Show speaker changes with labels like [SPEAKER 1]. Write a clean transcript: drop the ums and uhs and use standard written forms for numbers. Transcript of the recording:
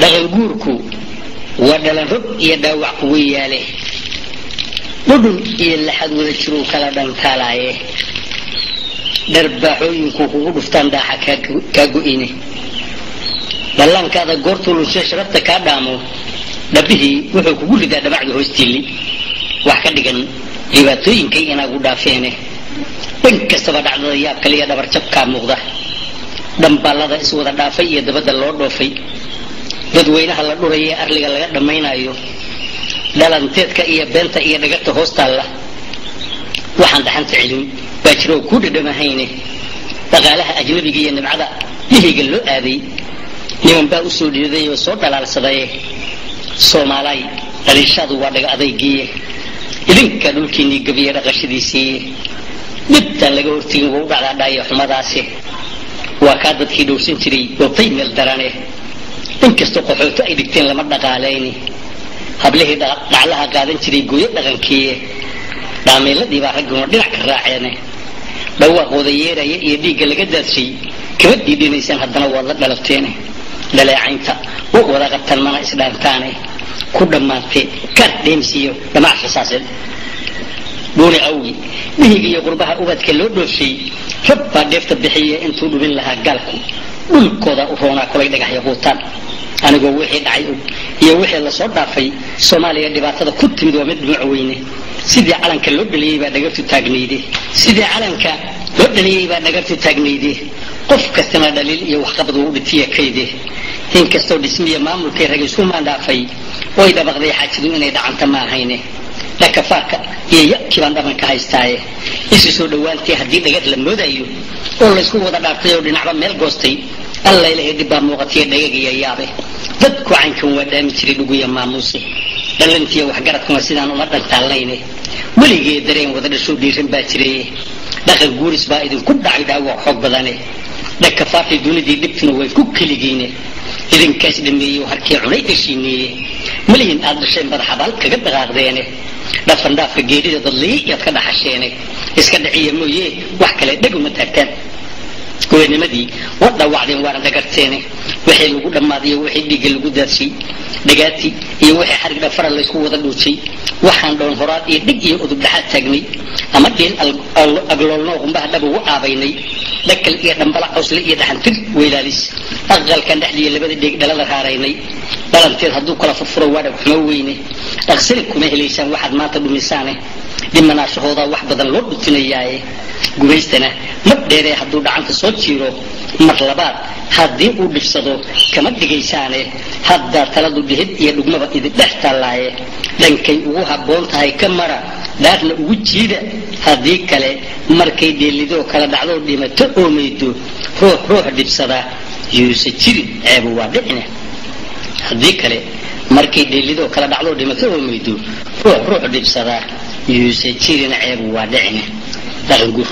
[SPEAKER 1] dhaqan guurku waa dhalan rog iyo dhaawac weeyaale dhudhun iyo laxad wada jiro kala dhantaalaaye darbaaxooyinku kugu dhuftaan dhaaxa ka go'ine dhallaankaada goortuu lushay sharafta kaa dhaamo dhabbihii wuxuu kugu ridaa dhabacda hoostiili wax ka dhigan dhibaatooyinkay inaagu dhaafeene dhan kastaba dhacdada yaab kaliya dhabarjabkaa muuqda dhambaallada iswada dhaafay iyo dabadda loo dhoofay dadweynaha la dhuraya arliga laga dhammaynayo dhalanteedka iyo beenta iyo dhagarta hoostaalla waxaan dhaxanta celin baa jiroo kuu dhadhamahayne dhaqaalaha ajnabiga iyo nimcada dhihiga loo aaday niman baa u soo dhiiday oo soo dhalaalsadaye soomaalay dhaliishaadu waa dhaga adaygiiye idinka dhulkiinnii gabiya dhaqashadiisiiye midtaan laga hortegin waa u dhacdaa dhaaya xumadaasi waa kaa dadkii dhowrsan jiray goobtay meel darane inkastoo qaxooto ay dhigteen lama dhaqaalayni hablihii dhaclaha qaadan jiray gooyo dhaqankiiye dhaameeladii baa ragganoo dhinac ka raaceene dhawaaqooda yeeraya iyo dhiigga laga daadshay kama dhiidhinaysaan haddana waad la dhalabteene dhaleecaynta wada qabtan mana isdhaantaane ku dhammaantee kar dheemsiiyo dhamac xisaaseed dhuuni awgi dhihiga iyo qurbaha ubadka loo dhoofshay rab baa dheefta bixiya intuu dhubin lahaa gaalku dhulkooda u roonaa kulay dhagaxya quutaan anigoo wixii dhacay iyo wixii la soo dhaafay Soomaaliya dhibaatada ku timid waa mid nooc weyne sidii calanka loo dhaliyay baa dhagartu taagnayde sidii calanka loo dhaliyay baa dhagartu taagnayde qof kastana dhaliil iyo wax qabad uu dhitiya kayde in kastoo dhismiye maamulkay rag isku maandhaafay way dabaqday xajidu inay dhacanta ma ahayne dhakafaarka iyo yakibaan dhabanka haystaaye isu soo dhawaantay haddii dhagar la moodayo oo la isku wada dhaaftay oo dhinacba meel goostay alla ilaahay dib baa muuqatay dhagaga yaabe dadku caynkan waa dhaami jiray dhuguya maamuusi dhalantiya waxgaradkuna sidaan uma dhantaalayne weligee dareen wada dhasho dhiiran baa jiray dhaqan guuris baa idinku dhacay dhaawac xoog badane dhakafaarkii dunidii dhibtuna way ku keligiine idinkaas dhameeyey harkii cunay dhashiineeye malyin aad dhasheen madaxa bal kaga dhaqaaqdeene dhafan dhaafka geerida dadlii yaad ka dhaxasheene iska dhiciya mooyee wax kale dhag uma taagtaan kuweynimadii wada wacdeen waana dhagarteene wixii lagu dhammaadiyo wixii dhiigga lagu daadshay dhagaati iyo wixii xarig dhafara la isku wada dhuujay waxaan dhoon horaad iyo dhig iyo udub dhaxaad taagnay ama dhiil agloolnoo qumbaha dhab ugu aabaynay dhakal iyo dhambala cawsle iyo dhaxantir weylaalis aqalkan dhexdiiya labada dheeg dhalada raaraynay dhalanteed hadduu kala furfuro waa dhag xumo weyne dhaqsani kuma helaysaan waxaad maanta dhumisaane dhimanaashahooda wax badan loo dhutinayaaye gumaystana mar dheeree hadduu dhacanta soo jiiro mar labaad haddii uu dhibsado kama dhigaysaane haddaa taladu dhihid iyo dhugmaba idindhex taallaaye dhankay ugu habboon tahay ka mara dhaarna ugu jiida haddii kale markay dheelidoo kala dhacdoo dhimato oo maydo ruux dhibsada yuuse jirin ceebu waa dhicine haddii kale markay dheelidoo kala dhacdoo dhimato oo maydo ruux dhibsada yuuse jirin ceebu waa dhicine dhaqan guur